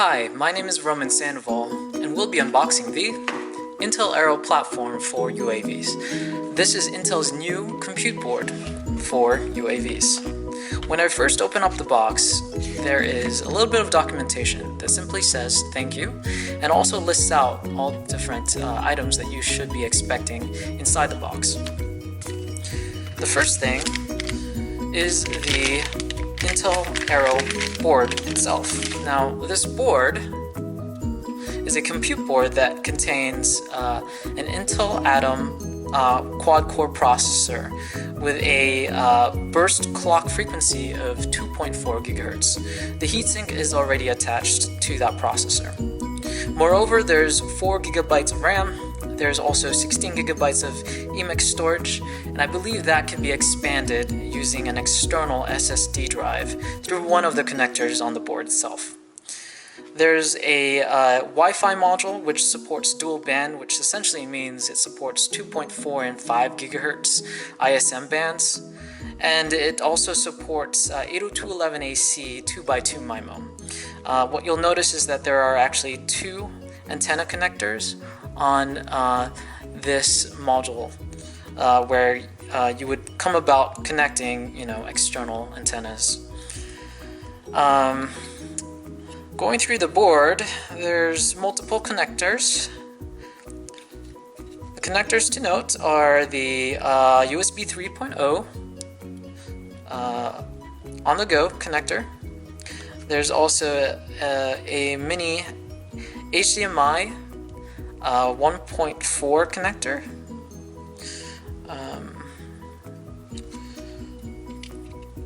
Hi, my name is Roman Sandoval, and we'll be unboxing the Intel Aero platform for UAVs. This is Intel's new compute board for UAVs. When I first open up the box, there is a little bit of documentation that simply says thank you, and also lists out all different items that you should be expecting inside the box. The first thing is the Intel Aero board itself. Now, this board is a compute board that contains an Intel Atom quad-core processor with a burst clock frequency of 2.4 GHz. The heatsink is already attached to that processor. Moreover, there's 4 GB of RAM. There's also 16 GB of eMMC storage, and I believe that can be expanded using an external SSD drive through one of the connectors on the board itself. There's a Wi-Fi module which supports dual band, which essentially means it supports 2.4 and 5 GHz ISM bands, and it also supports 802.11ac 2x2 MIMO. What you'll notice is that there are actually two antenna connectors on this module where you would come about connecting, external antennas. Going through the board, there's multiple connectors. The connectors to note are the USB 3.0 on-the-go connector. There's also a mini HDMI 1.4 connector.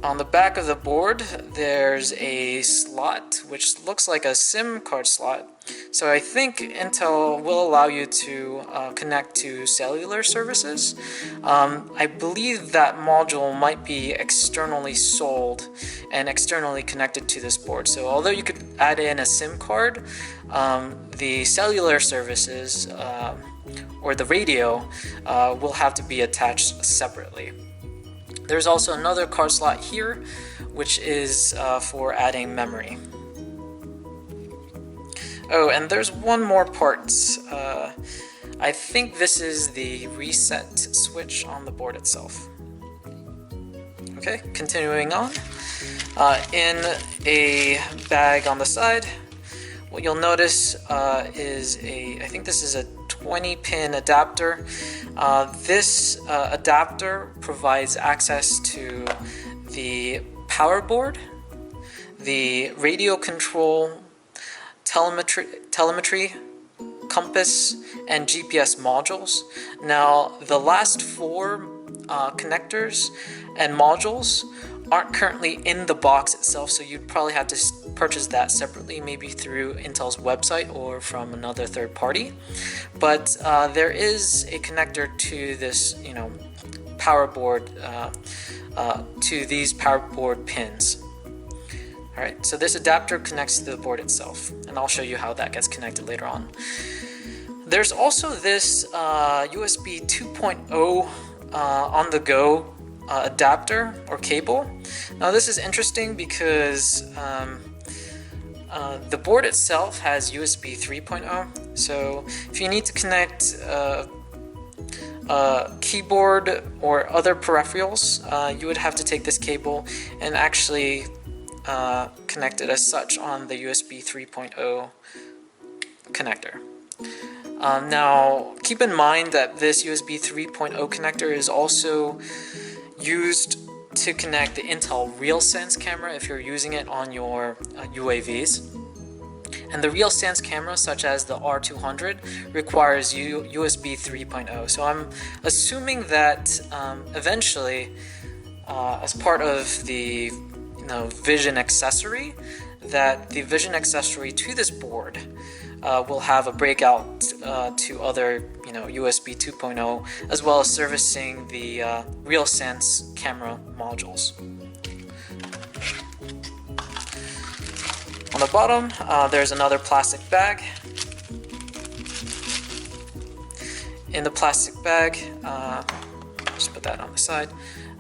On the back of the board, there's a slot which looks like a SIM card slot. So I think Intel will allow you to connect to cellular services. I believe that module might be externally sold and externally connected to this board. So although you could add in a SIM card, the cellular services or the radio will have to be attached separately. There's also another card slot here, which is for adding memory. Oh, and there's one more part. I think this is the reset switch on the board itself. Okay, continuing on. In a bag on the side, what you'll notice is I think this is a 20-pin adapter. This adapter provides access to the power board, the radio control, telemetry, compass, and GPS modules. Now, the last four connectors and modules aren't currently in the box itself, so you'd probably have to purchase that separately, maybe through Intel's website or from another third party. But there is a connector to this, power board, to these power board pins. Alright, so this adapter connects to the board itself, and I'll show you how that gets connected later on. There's also this USB 2.0 on-the-go adapter or cable. Now this is interesting because the board itself has USB 3.0, so if you need to connect a keyboard or other peripherals, you would have to take this cable and actually connect it as such on the USB 3.0 connector. Now keep in mind that this USB 3.0 connector is also used to connect the Intel RealSense camera if you're using it on your UAVs. And the RealSense camera, such as the R200, requires USB 3.0. So I'm assuming that eventually, as part of the vision accessory, that the vision accessory to this board will have a breakout to other USB 2.0, as well as servicing the RealSense camera modules. On the bottom, there's another plastic bag. In the plastic bag, just put that on the side,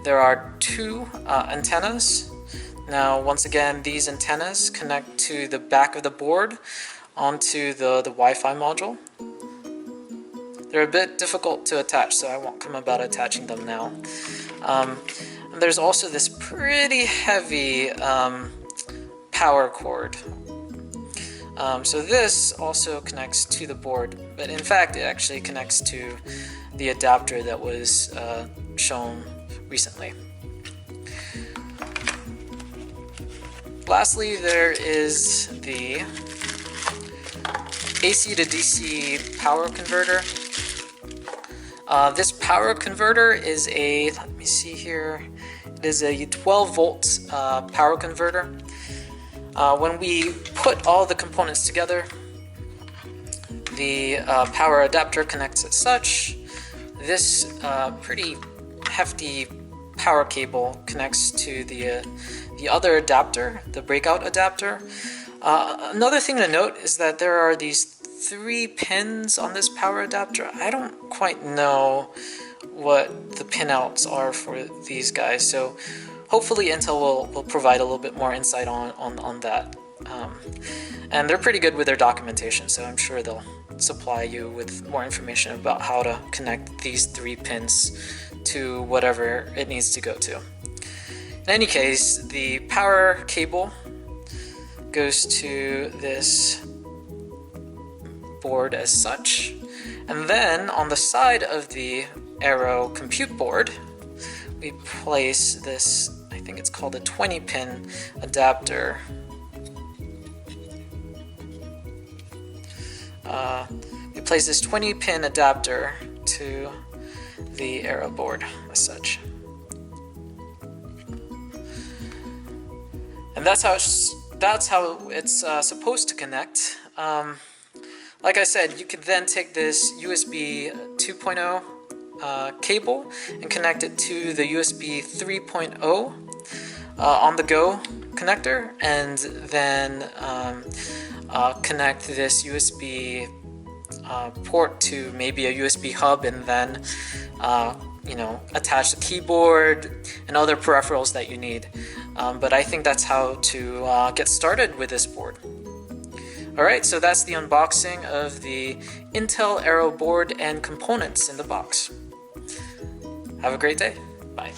there are two antennas. Now, once again, these antennas connect to the back of the board onto the Wi-Fi module. They're a bit difficult to attach, so I won't come about attaching them now. And there's also this pretty heavy power cord. So this also connects to the board, but in fact it actually connects to the adapter that was shown recently. Lastly, there is the AC to DC power converter. This power converter is a, let me see here, it is a 12 volt power converter. When we put all the components together, the power adapter connects as such. This pretty hefty power cable connects to the other adapter, the breakout adapter. Another thing to note is that there are these 3 pins on this power adapter. I don't quite know what the pinouts are for these guys, so hopefully Intel will provide a little bit more insight on that. And they're pretty good with their documentation, so I'm sure they'll supply you with more information about how to connect these 3 pins to whatever it needs to go to. In any case, the power cable goes to this board as such, and then on the side of the Aero compute board we place this, I think it's called a 20 pin adapter. We place this 20 pin adapter to the Aero board as such. And that's how it's supposed to connect. Like I said, you could then take this USB 2.0 cable and connect it to the USB 3.0 on-the-go connector, and then connect this USB port to maybe a USB hub, and then attach the keyboard and other peripherals that you need. But I think that's how to get started with this board. Alright, so that's the unboxing of the Intel Aero board and components in the box. Have a great day. Bye.